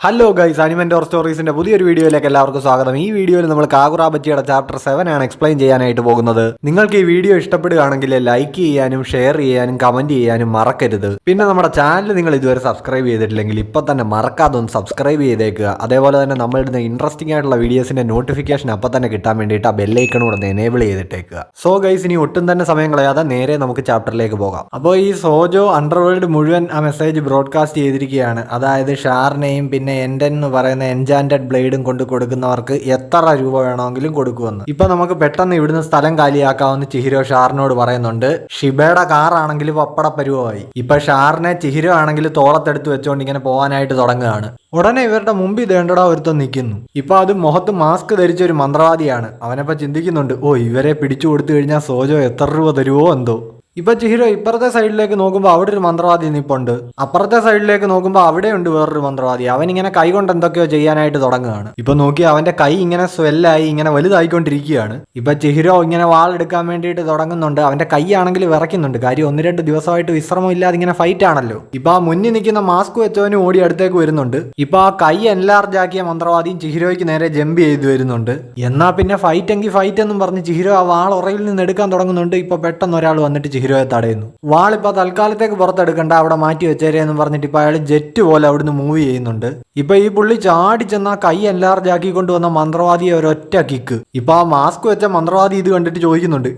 Hello guys, animal സ്റ്റോറീസിന്റെ പുതിയൊരു വീഡിയോയിലേക്ക് എല്ലാവർക്കും സ്വാഗതം. ഈ വീഡിയോയിൽ നമ്മൾ കാഗുറ ബച്ചിയുടെ ചാപ്റ്റർ 7 ആണ് എക്സ്പ്ലെയിൻ ചെയ്യാനായിട്ട് പോകുന്നത്. നിങ്ങൾക്ക് ഈ വീഡിയോ ഇഷ്ടപ്പെടുകയാണെങ്കിൽ ലൈക്ക് ചെയ്യാനും ഷെയർ ചെയ്യാനും കമന്റ് ചെയ്യാനും മറക്കരുത്. പിന്നെ നമ്മുടെ ചാനൽ നിങ്ങൾ ഇതുവരെ സബ്സ്ക്രൈബ് ചെയ്തിട്ടില്ലെങ്കിൽ ഇപ്പൊ തന്നെ മറക്കാതെ ഒന്ന് സബ്സ്ക്രൈബ് ചെയ്തേക്കുക. അതേപോലെ തന്നെ നമ്മളിടുന്ന ഇൻട്രസ്റ്റിംഗ് ആയിട്ടുള്ള വീഡിയോസിന്റെ നോട്ടിഫിക്കേഷൻ അപ്പം തന്നെ കിട്ടാൻ വേണ്ടിയിട്ട് ആ ബെല്ലൈക്കൺ കൂടെ എനേബിൾ ചെയ്തിട്ടേക്കുക. സോ ഗൈസ്, ഇനി ഒട്ടും തന്നെ സമയം കളയാതെ നേരെ നമുക്ക് ചാപ്റ്ററിലേക്ക് പോകാം. അപ്പോൾ ഈ സോജോ അണ്ടർവേൾഡ് മുഴുവൻ ആ മെസ്സേജ് ബ്രോഡ്കാസ്റ്റ് ചെയ്തിരിക്കുകയാണ്. അതായത് ഷാറിനെയും പിന്നെ എൻഡൻ എന്ന് പറയുന്ന എൻചാന്റഡ് ബ്ലേഡും കൊണ്ട് കൊടുക്കുന്നവർക്ക് എത്ര രൂപ വേണമെങ്കിലും കൊടുക്കുമെന്ന്. ഇപ്പൊ നമുക്ക് പെട്ടെന്ന് ഇവിടുന്ന് സ്ഥലം കാലിയാക്കാമെന്ന് ചിഹിരോ ഷാറിനോട് പറയുന്നുണ്ട്. ഷിബയുടെ കാറാണെങ്കിൽ പപ്പട പരുവമായി. ഇപ്പൊ ഷാറിനെ ചിഹിരോ ആണെങ്കിൽ തോളത്തെടുത്ത് വെച്ചുകൊണ്ട് ഇങ്ങനെ പോകാനായിട്ട് തുടങ്ങുകയാണ്. ഉടനെ ഇവരുടെ മുമ്പിൽ ദേണ്ടടാ ഒരുത്തം നിൽക്കുന്നു. ഇപ്പൊ അത് മുഖത്ത് മാസ്ക് ധരിച്ച ഒരു മന്ത്രവാദിയാണ്. അവനപ്പോ ചിന്തിക്കുന്നുണ്ട്, ഓ ഇവരെ പിടിച്ചു കൊടുത്തു കഴിഞ്ഞാൽ സോജോ എത്ര രൂപ തരുവോ എന്തോ. ഇപ്പൊ ചിഹിരോ ഇപ്പുറത്തെ സൈഡിലേക്ക് നോക്കുമ്പോൾ അവിടെ ഒരു മന്ത്രവാദി നിപ്പുണ്ട്. അപ്പുറത്തെ സൈഡിലേക്ക് നോക്കുമ്പോൾ അവിടെയുണ്ട് വേറൊരു മന്ത്രവാദി. അവൻ ഇങ്ങനെ കൈ കൊണ്ട് എന്തൊക്കെയോ ചെയ്യാനായിട്ട് തുടങ്ങുകയാണ്. ഇപ്പൊ നോക്കി അവന്റെ കൈ ഇങ്ങനെ സ്വെല്ലായി ഇങ്ങനെ വലുതായിക്കൊണ്ടിരിക്കുകയാണ്. ഇപ്പൊ ചിഹിരോ ഇങ്ങനെ വാളെടുക്കാൻ വേണ്ടിയിട്ട് തുടങ്ങുന്നുണ്ട്. അവന്റെ കൈ ആണെങ്കിൽ വിറയ്ക്കുന്നുണ്ട്. കാര്യം 1-2 ദിവസമായിട്ട് വിശ്രമം ഇല്ലാതെ ഇങ്ങനെ ഫൈറ്റ് ആണല്ലോ. ഇപ്പൊ ആ മുന്നിൽ നിൽക്കുന്ന മാസ്ക് വെച്ചവനും ഓടി അടുത്തേക്ക് വരുന്നുണ്ട്. ഇപ്പൊ ആ കൈ എൻലാർജ് ആക്കിയ മന്ത്രവാദിയും ചിഹിരോയ്ക്ക് നേരെ ജമ്പ് ചെയ്ത് വരുന്നുണ്ട്. എന്നാ പിന്നെ ഫൈറ്റ് എങ്കിൽ ഫൈറ്റ് എന്നും പറഞ്ഞ് ചിഹിരോ ആ വാൾ ഉറയിൽ നിന്ന് എടുക്കാൻ തുടങ്ങുന്നുണ്ട്. ഇപ്പൊ പെട്ടെന്ന് ഒരാൾ വന്നിട്ട് ചിഹിരോയെ തടയുന്നു. വാളിപ്പോ തൽക്കാലത്തേക്ക് പുറത്തെടുക്കണ്ട, അവിടെ മാറ്റി വെച്ചേരെ എന്ന് പറഞ്ഞിട്ട് ഇപ്പൊ അയാൾ ജെറ്റ് പോലെ അവിടുന്ന് മൂവ് ചെയ്യുന്നുണ്ട്. ഇപ്പൊ ഈ പുള്ളി ചാടി ചെന്ന കൈ എൻലാർജ് ആക്കി കൊണ്ടുവന്ന മന്ത്രവാദിയെ ഒരൊറ്റ കിക്ക്. ഇപ്പൊ ആ മാസ്ക് വെച്ച മന്ത്രവാദി ഇത് കണ്ടിട്ട് ചോദിക്കുന്നുണ്ട്,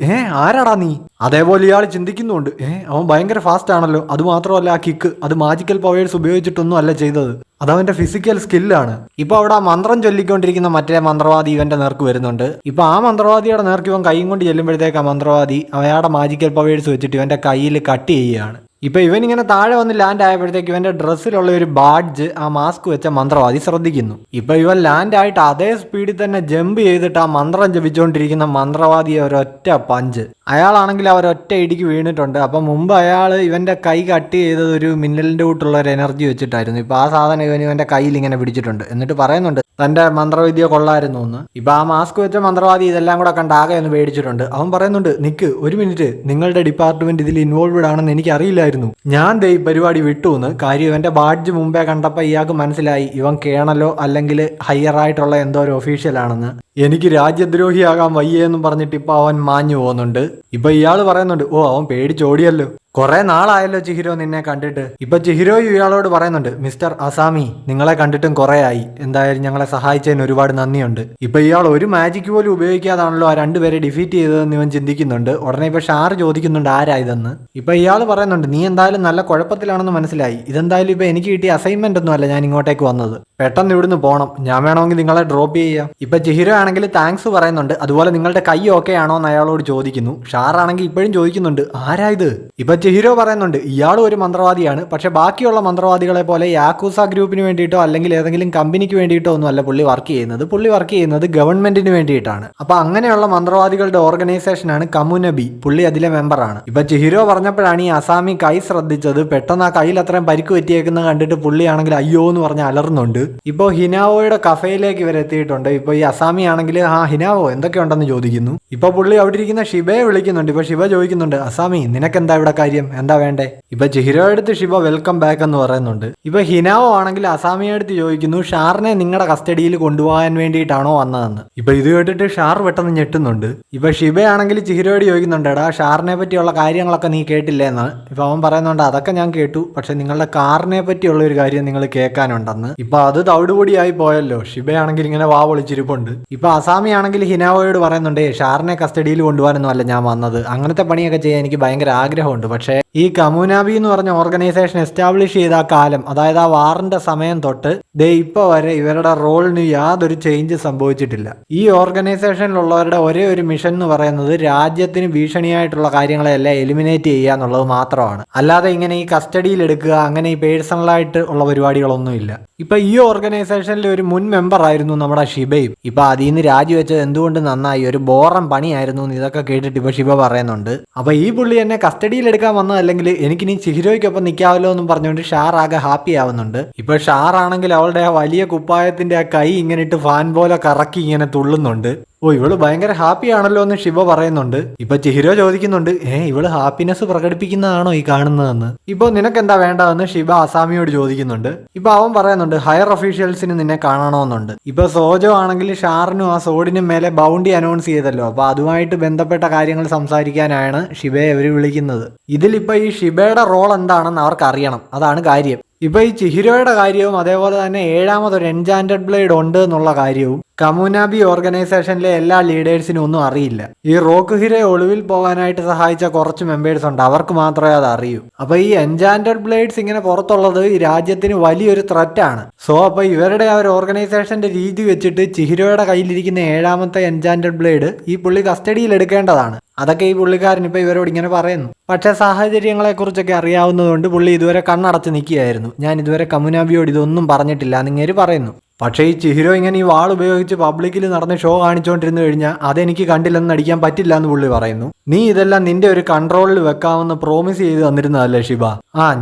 ആരാടാ നീ? അതേപോലെ ഇയാൾ ചിന്തിക്കുന്നുണ്ട്, അവൻ ഭയങ്കര ഫാസ്റ്റ് ആണല്ലോ. അത് മാത്രമല്ല, ആ കിക്ക് അത് മാജിക്കൽ പവേഴ്സ് ഉപയോഗിച്ചിട്ടൊന്നും അല്ല ചെയ്തത്, അതവന്റെ ഫിസിക്കൽ സ്കില്ലാണ്. ഇപ്പൊ അവിടെ ആ മന്ത്രം ചൊല്ലിക്കൊണ്ടിരിക്കുന്ന മറ്റേ മന്ത്രവാദി ഇവന്റെ നേർക്ക് വരുന്നുണ്ട്. ഇപ്പൊ ആ മന്ത്രവാദിയുടെ നേർക്ക് ഇവൻ കൈയും കൊണ്ട് ചെല്ലുമ്പോഴത്തേക്ക് ആ മന്ത്രവാദി അയാളുടെ മാജിക്കൽ പവേഴ്സ് വെച്ചിട്ട് ഇവന്റെ കയ്യിൽ കട്ട് ചെയ്യുകയാണ്. ഇപ്പൊ ഇവൻ ഇങ്ങനെ താഴെ വന്ന് ലാൻഡ് ആയപ്പോഴത്തേക്ക് ഇവന്റെ ഡ്രസ്സിലുള്ള ഒരു ബാഡ്ജ് ആ മാസ്ക് വെച്ച മന്ത്രവാദി ശ്രദ്ധിക്കുന്നു. ഇപ്പൊ ഇവൻ ലാൻഡ് ആയിട്ട് അതേ സ്പീഡിൽ തന്നെ ജമ്പ് ചെയ്തിട്ട് ആ മന്ത്രം ജപിച്ചുകൊണ്ടിരിക്കുന്ന മന്ത്രവാദിയെ ഒരൊറ്റ പഞ്ച്. അയാളാണെങ്കിൽ അവരൊറ്റ ഇടിക്ക് വീണിട്ടുണ്ട്. അപ്പൊ മുമ്പ് അയാൾ ഇവന്റെ കൈ കട്ട് ചെയ്തത് ഒരു മിന്നലിന്റെ കൂട്ടുള്ള ഒരു എനർജി വെച്ചിട്ടായിരുന്നു. ഇപ്പൊ ആ സാധനം ഇവന്റെ കയ്യിൽ ഇങ്ങനെ പിടിച്ചിട്ടുണ്ട്. എന്നിട്ട് പറയുന്നുണ്ട് തന്റെ മന്ത്രവിദ്യ കൊള്ളായിരുന്നു എന്ന്. ഇപ്പൊ ആ മാസ്ക് വെച്ച മന്ത്രവാദി ഇതെല്ലാം കൂടെ കണ്ട് ആകെ ഒന്ന് പേടിച്ചിട്ടുണ്ട്. അവൻ പറയുന്നുണ്ട്, നിക്ക് ഒരു മിനിറ്റ്, നിങ്ങളുടെ ഡിപ്പാർട്ട്മെന്റ് ഇതിൽ ഇൻവോൾവ്ഡ് ആണെന്ന് എനിക്ക് അറിയില്ലായിരുന്നു. ഞാൻ ദേ ഈ പരിപാടി വിട്ടു എന്ന്. കാര്യം ഇവന്റെ ബാഡ്ജ് മുമ്പേ കണ്ടപ്പോൾ ഇയാൾക്ക് മനസ്സിലായി ഇവൻ കേണലോ അല്ലെങ്കിൽ ഹയർ ആയിട്ടുള്ള എന്തോ ഒരു ഒഫീഷ്യൽ ആണെന്ന്. എനിക്ക് രാജ്യദ്രോഹിയാകാൻ വയ്യെന്നും പറഞ്ഞിട്ട് ഇപ്പൊ അവൻ മാഞ്ഞു പോകുന്നുണ്ട്. ഇപ്പൊ ഇയാൾ പറയുന്നുണ്ട്, ഓ അവൻ പേടിച്ചോടിയല്ലോ, കുറെ നാളായല്ലോ ചിഹിരോ നിന്നെ കണ്ടിട്ട്. ഇപ്പൊ ചിഹിരോ ഇയാളോട് പറയുന്നുണ്ട്, മിസ്റ്റർ അസാമി, നിങ്ങളെ കണ്ടിട്ടും കുറെ ആയി. എന്തായാലും ഞങ്ങളെ സഹായിച്ചതിന് ഒരുപാട് നന്ദിയുണ്ട്. ഇപ്പൊ ഇയാൾ ഒരു മാജിക് പോലും ഉപയോഗിക്കാതാണല്ലോ ആ രണ്ടുപേരെ ഡിഫീറ്റ് ചെയ്തതെന്ന് ഇവൻ ചിന്തിക്കുന്നുണ്ട്. ഉടനെ ഇപ്പൊ ഷാർ ചോദിക്കുന്നുണ്ട് ആരാ ഇതെന്ന്. ഇപ്പൊ ഇയാൾ പറയുന്നുണ്ട്, നീ എന്തായാലും നല്ല കുഴപ്പത്തിലാണെന്ന് മനസ്സിലായി. ഇതെന്തായാലും ഇപ്പൊ എനിക്ക് കിട്ടിയ അസൈൻമെന്റ് ഒന്നും അല്ല ഞാൻ ഇങ്ങോട്ടേക്ക് വന്നത്. പെട്ടെന്ന് ഇവിടുന്ന് പോകണം, ഞാൻ വേണമെങ്കിൽ നിങ്ങളെ ഡ്രോപ്പ് ചെയ്യാം. ഇപ്പൊ ചിഹിരോ ആണെങ്കിൽ താങ്ക്സ് പറയുന്നുണ്ട്. അതുപോലെ നിങ്ങളുടെ കൈ ഓക്കെ ആണോ എന്ന് അയാളോട് ചോദിക്കുന്നു. ഷാർ ആണെങ്കിൽ ഇപ്പോഴും ചോദിക്കുന്നുണ്ട്, ആരാ ഇത്? ഇപ്പൊ ചിഹിരോ പറയുന്നുണ്ട്, ഇയാളും ഒരു മന്ത്രവാദിയാണ്. പക്ഷെ ബാക്കിയുള്ള മന്ത്രവാദികളെ പോലെ യാക്കൂസ ഗ്രൂപ്പിന് വേണ്ടിയിട്ടോ അല്ലെങ്കിൽ ഏതെങ്കിലും കമ്പനിക്ക് വേണ്ടിയിട്ടോ ഒന്നും അല്ല പുള്ളി വർക്ക് ചെയ്യുന്നത്. പുള്ളി വർക്ക് ചെയ്യുന്നത് ഗവൺമെന്റിന് വേണ്ടിയിട്ടാണ്. അപ്പൊ അങ്ങനെയുള്ള മന്ത്രവാദികളുടെ ഓർഗനൈസേഷനാണ് കമുനബി. പുള്ളി അതിലെ മെമ്പറാണ്. ഇപ്പൊ ചിഹിരോ പറഞ്ഞപ്പോഴാണ് ഈ അസാമി കൈ ശ്രദ്ധിച്ചത്. പെട്ടെന്ന് ആ കയ്യിൽ അത്രയും പരിക്ക് പറ്റിയേക്കുന്ന കണ്ടിട്ട് പുള്ളിയാണെങ്കിൽ അയ്യോ എന്ന് പറഞ്ഞ് അലർന്നുണ്ട്. ഇപ്പൊ ഹിനാവോയുടെ കഫേയിലേക്ക് ഇവർ എത്തിയിട്ടുണ്ട്. ഇപ്പൊ ഈ അസാമി ആണെങ്കിൽ ഹിനാവോ എന്തൊക്കെയുണ്ടെന്ന് ചോദിക്കുന്നു. ഇപ്പൊ പുള്ളി അവിടെ ഇരിക്കുന്ന ഷിബയെ വിളിക്കുന്നുണ്ട്. ഇപ്പൊ ഷിബ ചോദിക്കുന്നുണ്ട്, അസാമി നിനക്കെന്താ ഇവിടെ കാര്യം, എന്താ വേണ്ടേ? ഇപ്പൊ ചിഹിരോ എടുത്ത് ഷിബ വെൽക്കം ബാക്ക് എന്ന് പറയുന്നുണ്ട്. ഇപ്പൊ ഹിനാവോ ആണെങ്കിൽ അസാമിയെ അടുത്ത് ചോദിക്കുന്നു, ഷാറിനെ നിങ്ങളുടെ കസ്റ്റഡിയിൽ കൊണ്ടുപോകാൻ വേണ്ടിയിട്ടാണോ വന്നതെന്ന്. ഇപ്പൊ ഇത് കേട്ടിട്ട് ഷാർ പെട്ടെന്ന് ഞെട്ടുന്നുണ്ട്. ഇപ്പൊ ഷിബയാണെങ്കിൽ ചിഹിരോയോട് ചോദിക്കുന്നുണ്ട്, എടാ ഷാറിനെ പറ്റിയുള്ള കാര്യങ്ങളൊക്കെ നീ കേട്ടില്ലേന്ന്. ഇപ്പൊ അവൻ പറയുന്നുണ്ട്, അതൊക്കെ ഞാൻ കേട്ടു, പക്ഷെ നിങ്ങളുടെ കാറിനെ പറ്റിയുള്ള ഒരു കാര്യം നിങ്ങൾ കേൾക്കാനുണ്ടെന്ന്. ഇപ്പൊ അത് തവിടുപൊടിയായി പോയല്ലോ. ഷിബയാണെങ്കിൽ ഇങ്ങനെ വാ പൊളിച്ചിരിപ്പുണ്ട്. ഇപ്പൊ അസാമി ആണെങ്കിൽ ഹിനാവോയോട് പറയുന്നുണ്ട്, ഷാറിനെ കസ്റ്റഡിയിൽ കൊണ്ടുപോകാനൊന്നും അല്ല ഞാൻ വന്നത്, അങ്ങനത്തെ പണിയൊക്കെ ചെയ്യാൻ എനിക്ക് ഭയങ്കര ആഗ്രഹമുണ്ട്. പക്ഷേ ഈ കമുനാബി എന്ന് പറഞ്ഞ ഓർഗനൈസേഷൻ എസ്റ്റാബ്ലിഷ് ചെയ്ത ആ കാലം, അതായത് ആ വാറിന്റെ സമയം തൊട്ട് ദേ ഇപ്പൊ വരെ ഇവരുടെ റോളിന് യാതൊരു ചേഞ്ച് സംഭവിച്ചിട്ടില്ല. ഈ ഓർഗനൈസേഷനിലുള്ളവരുടെ ഒരേ ഒരു മിഷൻ എന്ന് പറയുന്നത് രാജ്യത്തിന് ഭീഷണിയായിട്ടുള്ള കാര്യങ്ങളെല്ലാം എലിമിനേറ്റ് ചെയ്യുക എന്നുള്ളത് മാത്രമാണ്. അല്ലാതെ ഇങ്ങനെ ഈ കസ്റ്റഡിയിൽ എടുക്കുക അങ്ങനെ ഈ പേഴ്സണലായിട്ട് ഉള്ള പരിപാടികളൊന്നുമില്ല. ഇപ്പൊ ഈ ഓർഗനൈസേഷനിലെ ഒരു മുൻ മെമ്പർ ആയിരുന്നു നമ്മുടെ ഷിബയും. ഇപ്പൊ അതിൽ നിന്ന് രാജിവെച്ചത് എന്തുകൊണ്ട് നന്നായി, ഒരു ബോറം പണിയായിരുന്നു എന്ന് ഇതൊക്കെ കേട്ടിട്ട് ഇപ്പൊ ഷിബ പറയുന്നുണ്ട്. അപ്പൊ ഈ പുള്ളി എന്നെ കസ്റ്റഡിയിൽ എടുക്കാൻ വന്നതല്ലെങ്കിൽ എനിക്കിനി ചിഹിരോയ്ക്കൊപ്പം നിൽക്കാമല്ലോ എന്നും പറഞ്ഞുകൊണ്ട് ഷാർ ആകെ ഹാപ്പി ആവുന്നുണ്ട്. ഇപ്പൊ ഷാർ ആണെങ്കിൽ അവളുടെ ആ വലിയ കുപ്പായത്തിന്റെ ആ കൈ ഇങ്ങനെ ഇട്ട് ഫാൻ പോലെ കറക്കി ഇങ്ങനെ തുള്ളുന്നുണ്ട്. ഓ ഓ ഇവള് ഭയങ്കര ഹാപ്പി ആണല്ലോ എന്ന് ഷിബ പറയുന്നുണ്ട്. ഇപ്പൊ ചിഹിരോ ചോദിക്കുന്നുണ്ട്, ഇവള് ഹാപ്പിനെസ് പ്രകടിപ്പിക്കുന്നതാണോ ഈ കാണുന്നതെന്ന്. ഇപ്പൊ നിനക്ക് എന്താ വേണ്ടതെന്ന് ഷിബ അസാമിയോട് ചോദിക്കുന്നുണ്ട്. ഇപ്പൊ അവൻ പറയുന്നുണ്ട് ഹയർ ഒഫീഷ്യൽസിന് നിന്നെ കാണണമെന്നുണ്ട്. ഇപ്പൊ സോജോ ആണെങ്കിൽ ഷാറിനും ആ സോഡിനും മേലെ ബൗണ്ടി അനൗൺസ് ചെയ്തല്ലോ, അപ്പൊ അതുമായിട്ട് ബന്ധപ്പെട്ട കാര്യങ്ങൾ സംസാരിക്കാനാണ് ഷിബയെ അവർ വിളിക്കുന്നത്. ഇതിലിപ്പോ ഈ ഷിബയുടെ റോൾ എന്താണെന്ന് അവർക്ക് അറിയണം, അതാണ് കാര്യം. ഇപ്പൊ ഈ ചിഹിരോയുടെ കാര്യവും അതേപോലെ തന്നെ ഏഴാമതൊരു എൻചാന്റഡ് ബ്ലേഡ് ഉണ്ട് എന്നുള്ള കാര്യവും കമുനാബി ഓർഗനൈസേഷനിലെ എല്ലാ ലീഡേഴ്സിനും ഒന്നും അറിയില്ല. ഈ റോക്ക് ഹിരെ ഒളിവിൽ പോകാനായിട്ട് സഹായിച്ച കുറച്ച് മെമ്പേഴ്സ് ഉണ്ട്, അവർക്ക് മാത്രമേ അത് അറിയൂ. അപ്പൊ ഈ എൻചാന്റഡ് ബ്ലേഡ്സ് ഇങ്ങനെ പുറത്തുള്ളത് ഈ രാജ്യത്തിന് വലിയൊരു ത്രെറ്റ് ആണ്. സോ അപ്പൊ ഇവരുടെ ആ ഒരു ഓർഗനൈസേഷന്റെ രീതി വെച്ചിട്ട് ചിഹിരോയുടെ കയ്യിലിരിക്കുന്ന ഏഴാമത്തെ എൻചാന്റഡ് ബ്ലേഡ് ഈ പുള്ളി കസ്റ്റഡിയിൽ എടുക്കേണ്ടതാണ്. അതൊക്കെ ഈ പുള്ളിക്കാരൻ ഇപ്പൊ ഇവരോട് ഇങ്ങനെ പറയുന്നു. പക്ഷെ സാഹചര്യങ്ങളെ കുറിച്ചൊക്കെ അറിയാവുന്നതുകൊണ്ട് പുള്ളി ഇതുവരെ കണ്ണടച്ച് നിൽക്കുകയായിരുന്നു. ഞാൻ ഇതുവരെ കമുനാബിയോട് ഇതൊന്നും പറഞ്ഞിട്ടില്ല എന്നിങ്ങനെ പറയുന്നു. പക്ഷേ ഈ ചിഹിരോ ഇങ്ങനെ ഈ വാൾ ഉപയോഗിച്ച് പബ്ലിക്കിൽ നടന്ന് ഷോ കാണിച്ചുകൊണ്ടിരുന്നു കഴിഞ്ഞാൽ അതെനിക്ക് കണ്ടില്ലെന്ന് അടിക്കാൻ പറ്റില്ല എന്ന് പുള്ളി പറയുന്നു. നീ ഇതെല്ലാം നിന്റെ ഒരു കൺട്രോളിൽ വെക്കാമെന്ന് പ്രോമിസ് ചെയ്ത് തന്നിരുന്നതല്ലേ ഷിബ?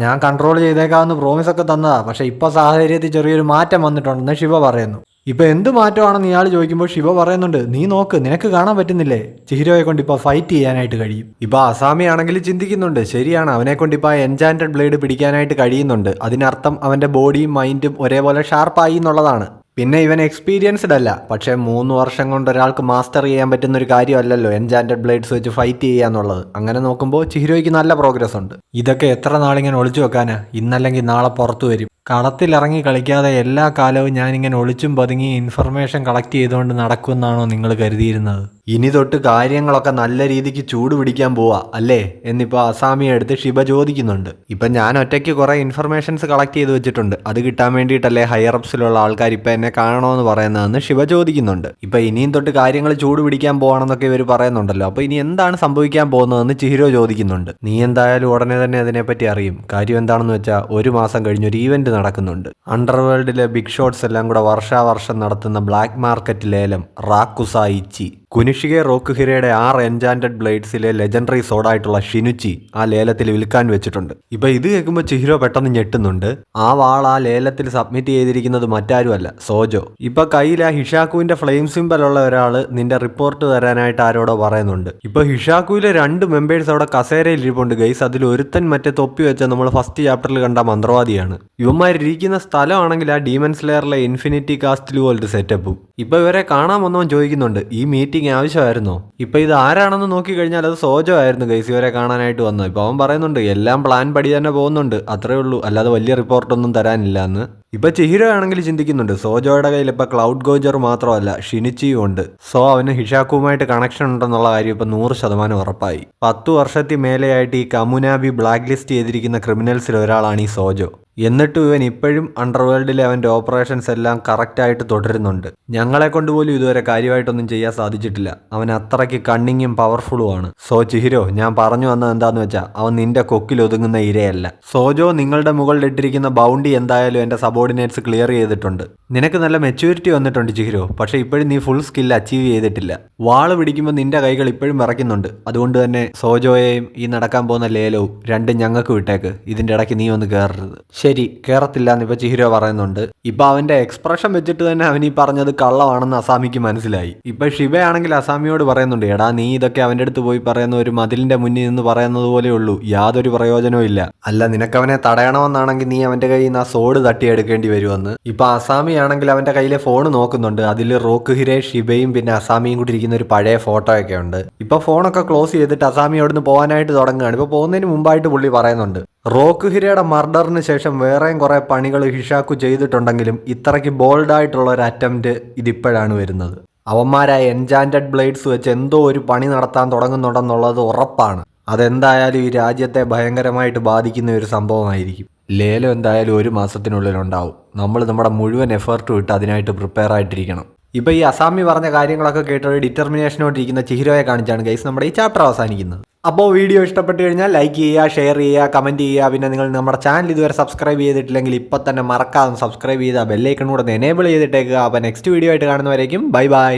ഞാൻ കൺട്രോൾ ചെയ്തേക്കാമെന്ന് പ്രോമിസ് ഒക്കെ തന്നതാ, പക്ഷെ ഇപ്പൊ സാഹചര്യത്തിൽ ചെറിയൊരു മാറ്റം വന്നിട്ടുണ്ടെന്ന് ഷിബ പറയുന്നു. ഇപ്പൊ എന്ത് മാറ്റമാണെന്ന് ഇയാൾ ചോദിക്കുമ്പോൾ ഷിബ പറയുന്നുണ്ട്, നീ നോക്ക്, നിനക്ക് കാണാൻ പറ്റുന്നില്ലേ ചിഹിരോയെ കൊണ്ട് ഇപ്പൊ ഫൈറ്റ് ചെയ്യാനായിട്ട് കഴിയും. ഇപ്പൊ അസാമി ആണെങ്കിൽ ചിന്തിക്കുന്നുണ്ട്, ശരിയാണ്, അവനെ കൊണ്ട് ഇപ്പൊ എൻചാന്റഡ് ബ്ലേഡ് പിടിക്കാനായിട്ട് കഴിയുന്നുണ്ട്. അതിനർത്ഥം അവന്റെ ബോഡിയും മൈൻഡും ഒരേപോലെ ഷാർപ്പായി എന്നുള്ളതാണ്. പിന്നെ ഇവൻ എക്സ്പീരിയൻസ്ഡ് അല്ല, പക്ഷേ 3 വർഷം കൊണ്ട് ഒരാൾക്ക് മാസ്റ്റർ ചെയ്യാൻ പറ്റുന്ന ഒരു കാര്യമല്ലല്ലോ എൻചാന്റഡ് ബ്ലേഡ്സ് വെച്ച് ഫൈറ്റ് ചെയ്യുക എന്നുള്ളത്. അങ്ങനെ നോക്കുമ്പോൾ ചിഹിരോയ്ക്ക് നല്ല പ്രോഗ്രസ് ഉണ്ട്. ഇതൊക്കെ എത്ര നാളിങ്ങനെ ഒളിച്ചു വെക്കാനാ? ഇന്നല്ലെങ്കിൽ നാളെ പുറത്തു വരും. കളത്തിലിറങ്ങി കളിക്കാതെ എല്ലാ കാലവും ഞാനിങ്ങനെ ഒളിച്ചും പതുങ്ങി ഇൻഫർമേഷൻ കളക്ട് ചെയ്തുകൊണ്ട് നടക്കുമെന്നാണോ നിങ്ങൾ കരുതിയിരുന്നത്? ഇനി തൊട്ട് കാര്യങ്ങളൊക്കെ നല്ല രീതിക്ക് ചൂട് പിടിക്കാൻ പോവാ അല്ലേ എന്നിപ്പോൾ അസാമിയെ എടുത്ത് ഷിബ ചോദിക്കുന്നുണ്ട്. ഇപ്പം ഞാൻ ഒറ്റയ്ക്ക് കുറേ ഇൻഫർമേഷൻസ് കളക്ട് ചെയ്ത് വെച്ചിട്ടുണ്ട്, അത് കിട്ടാൻ വേണ്ടിയിട്ടല്ലേ ഹയറപ്സിലുള്ള ആൾക്കാർ ഇപ്പം എന്നെ കാണണമെന്ന് പറയുന്നതെന്ന് ഷിബ ചോദിക്കുന്നുണ്ട്. ഇപ്പം ഇനിയും തൊട്ട് കാര്യങ്ങൾ ചൂട് പിടിക്കാൻ പോവാണെന്നൊക്കെ ഇവർ പറയുന്നുണ്ടല്ലോ, അപ്പോൾ ഇനി എന്താണ് സംഭവിക്കാൻ പോകുന്നതെന്ന് ചിഹിരോ ചോദിക്കുന്നുണ്ട്. നീ എന്തായാലും ഉടനെ തന്നെ അതിനെപ്പറ്റി അറിയും. കാര്യം എന്താണെന്ന് വെച്ചാൽ 1 മാസം കഴിഞ്ഞ് ഒരു ഈവന്റ് നടക്കുന്നുണ്ട്. അണ്ടർവേൾഡിലെ ബിഗ് ഷോട്ട്സ് എല്ലാം കൂടെ വർഷാവർഷം നടത്തുന്ന ബ്ലാക്ക് മാർക്കറ്റ് ലേലം റാക്കുസായിച്ചി. കുനിഷികെ റോക്കുഹിരയുടെ 6 എൻചാന്റഡ് ബ്ലേഡ്സിലെ ലെജൻഡറി സോഡായിട്ടുള്ള ഷിനുച്ചി ആ ലേലത്തിൽ വിൽക്കാൻ വെച്ചിട്ടുണ്ട്. ഇപ്പൊ ഇത് കേൾക്കുമ്പോൾ ചിഹിരോ പെട്ടെന്ന് ഞെട്ടുന്നുണ്ട്. ആ വാൾ ആ ലേലത്തിൽ സബ്മിറ്റ് ചെയ്തിരിക്കുന്നത് മറ്റാരുമല്ല, സോജോ. ഇപ്പൊ കയ്യിൽ ആ ഹിഷാക്കുവിന്റെ ഫ്ലെയിം സിംബൽ ഉള്ള ഒരാള് നിന്റെ റിപ്പോർട്ട് തരാനായിട്ട് ആരോടോ പറയുന്നുണ്ട്. ഇപ്പൊ ഹിഷാക്കുവിലെ 2 മെമ്പേഴ്സ് അവിടെ കസേരയിൽ ഇരിപ്പുണ്ട് ഗൈസ്. അതിൽ ഒരുത്തൻ മറ്റേ തൊപ്പി വെച്ച നമ്മൾ ഫസ്റ്റ് ചാപ്റ്ററിൽ കണ്ട മന്ത്രവാദിയാണ്. ഇവന്മാരിരിക്കുന്ന സ്ഥലമാണെങ്കിൽ ആ ഡീമൺ സ്ലെയറിലെ ഇൻഫിനിറ്റി കാസ്റ്റിൽ പോലൊരു സെറ്റപ്പും. ഇപ്പൊ ഇവരെ കാണാൻ വന്നവൻ ചോദിക്കുന്നുണ്ട്, ഈ മീറ്റിംഗ് ആവശ്യമായിരുന്നോ? ഇപ്പൊ ഇത് ആരാണെന്ന് നോക്കി കഴിഞ്ഞാൽ അത് സോജോ ആയിരുന്നു ഗൈസ് ഇവരെ കാണാനായിട്ട് വന്നത്. ഇപ്പൊ അവൻ പറയുന്നുണ്ട് എല്ലാം പ്ലാൻ പടി തന്നെ പോകുന്നുണ്ട്, അത്രേ ഉള്ളൂ, അല്ലാതെ വലിയ റിപ്പോർട്ടൊന്നും തരാനില്ല എന്ന്. ഇപ്പൊ ചിഹിരോ ആണെങ്കിൽ ചിന്തിക്കുന്നുണ്ട്, സോജോയുടെ കയ്യിൽ ഇപ്പൊ ക്ലൗഡ് ഗോജർ മാത്രമല്ല ഷിനിച്ചിയും ഉണ്ട്. സോ അവന് ഹിഷാക്കുമായിട്ട് കണക്ഷൻ ഉണ്ടെന്നുള്ള കാര്യം ഇപ്പൊ 100% ഉറപ്പായി. 10 വർഷത്തിൽ മേലെയായിട്ട് ഈ കമുനാബി ബ്ലാക്ക് ലിസ്റ്റ് ചെയ്തിരിക്കുന്ന ക്രിമിനൽസിൽ ഒരാളാണ് ഈ സോജോ. എന്നിട്ടും ഇവൻ ഇപ്പോഴും അണ്ടർവേൾഡിലെ അവൻ്റെ ഓപ്പറേഷൻസ് എല്ലാം കറക്റ്റായിട്ട് തുടരുന്നുണ്ട്. ഞങ്ങളെ കൊണ്ടുപോലും ഇതുവരെ കാര്യമായിട്ടൊന്നും ചെയ്യാൻ സാധിച്ചിട്ടില്ല. അവൻ അത്രയ്ക്ക് കണ്ണിങ്ങും പവർഫുള്ളുമാണ്. സോ ചിഹിരോ, ഞാൻ പറഞ്ഞു വന്നത് എന്താന്ന് വെച്ചാൽ അവൻ നിന്റെ കൊക്കിൽ ഒതുങ്ങുന്ന ഇരയല്ല. സോജോ നിങ്ങളുടെ മുകളിൽ ഇട്ടിരിക്കുന്ന ബൗണ്ടി എന്തായാലും എൻ്റെ സബോർഡിനേറ്റ്സ് ക്ലിയർ ചെയ്തിട്ടുണ്ട്. നിനക്ക് നല്ല മെച്യൂരിറ്റി വന്നിട്ടുണ്ട് ചിഹിരോ, പക്ഷേ ഇപ്പോഴും നീ ഫുൾ സ്കിൽ അച്ചീവ് ചെയ്തിട്ടില്ല. വാള് പിടിക്കുമ്പോൾ നിന്റെ കൈകൾ ഇപ്പോഴും വിറയ്ക്കുന്നുണ്ട്. അതുകൊണ്ട് തന്നെ സോജോയെയും ഈ നടക്കാൻ പോകുന്ന ലേലവും രണ്ടും ഞങ്ങൾക്ക് വിട്ടേക്ക്. ഇതിൻ്റെ ഇടയ്ക്ക് നീ ഒന്ന് കയറരുത്. ശരി, കയറത്തില്ല എന്ന് ഇപ്പൊ ചിഹിരോ പറയുന്നുണ്ട്. ഇപ്പൊ അവന്റെ എക്സ്പ്രഷൻ വെച്ചിട്ട് തന്നെ അവൻ ഈ പറഞ്ഞത് കള്ളമാണെന്ന് അസാമിക്ക് മനസ്സിലായി. ഇപ്പൊ ഷിബയാണെങ്കിൽ അസാമിയോട് പറയുന്നുണ്ട്, എടാ നീ ഇതൊക്കെ അവന്റെ അടുത്ത് പോയി പറയുന്ന ഒരു മതിലിന്റെ മുന്നിൽ നിന്ന് പറയുന്നത് പോലെ ഉള്ളൂ, യാതൊരു പ്രയോജനവും ഇല്ല. അല്ല, നിനക്കവനെ തടയണമെന്നാണെങ്കിൽ നീ അവന്റെ കയ്യിൽ നിന്ന് ആ സോഡ് തട്ടിയെടുക്കേണ്ടി വരുമെന്ന്. ഇപ്പൊ അസാമി ആണെങ്കിൽ അവന്റെ കയ്യിലെ ഫോൺ നോക്കുന്നുണ്ട്. അതിൽ റോക്കുഹിരെ, ഷിബയും പിന്നെ അസാമിയും കൂടി ഇരിക്കുന്ന ഒരു പഴയ ഫോട്ടോ ഒക്കെ ഉണ്ട്. ഇപ്പൊ ഫോണൊക്കെ ക്ലോസ് ചെയ്തിട്ട് അസാമി അവിടുന്ന് പോകാനായിട്ട് തുടങ്ങുകയാണ്. ഇപ്പൊ പോകുന്നതിന് മുമ്പായിട്ട് പുള്ളി പറയുന്നുണ്ട്, റോക്കുഹിരയുടെ മർഡറിന് ശേഷം വേറെയും കുറെ പണികൾ ഹിഷാക്കു ചെയ്തിട്ടുണ്ടെങ്കിലും ഇത്രയ്ക്ക് ബോൾഡായിട്ടുള്ള ഒരു അറ്റംപ്റ്റ് ഇതിപ്പോഴാണ് വരുന്നത്. അവന്മാരായ എൻചാന്റഡ് ബ്ലേഡ്സ് വെച്ച് എന്തോ ഒരു പണി നടത്താൻ തുടങ്ങുന്നുണ്ടെന്നുള്ളത് ഉറപ്പാണ്. അതെന്തായാലും ഈ രാജ്യത്തെ ഭയങ്കരമായിട്ട് ബാധിക്കുന്ന ഒരു സംഭവമായിരിക്കും. ലേലം എന്തായാലും 1 മാസത്തിനുള്ളിൽ ഉണ്ടാവും. നമ്മൾ നമ്മുടെ മുഴുവൻ എഫേർട്ട് വിട്ട് അതിനായിട്ട് പ്രിപ്പയർ ആയിട്ടിരിക്കണം. ഇപ്പൊ ഈ അസാമി പറഞ്ഞ കാര്യങ്ങളൊക്കെ കേട്ടൊരു ഡിറ്റർമിനേഷനോട്ടിരിക്കുന്ന ചിഹിരോയെ കാണിച്ചാണ് ഗൈസ് നമ്മുടെ ഈ ചാപ്റ്റർ അവസാനിക്കുന്നത്. അപ്പോൾ വീഡിയോ ഇഷ്ടപ്പെട്ട് കഴിഞ്ഞാൽ ലൈക്ക് ചെയ്യുക, ഷെയർ ചെയ്യുക, കമൻറ്റ് ചെയ്യുക. പിന്നെ നിങ്ങൾ നമ്മുടെ ചാനൽ ഇതുവരെ സബ്സ്ക്രൈബ് ചെയ്തിട്ടില്ലെങ്കിൽ ഇപ്പം തന്നെ മറക്കാതെ സബ്സ്ക്രൈബ് ചെയ്താൽ ബെല്ലൈക്കൺ കൂടെ എനേബിൾ ചെയ്തിട്ടേക്കുക. അപ്പോൾ നെക്സ്റ്റ് വീഡിയോ ആയിട്ട് കാണുന്നവരേക്കും ബൈ ബൈ.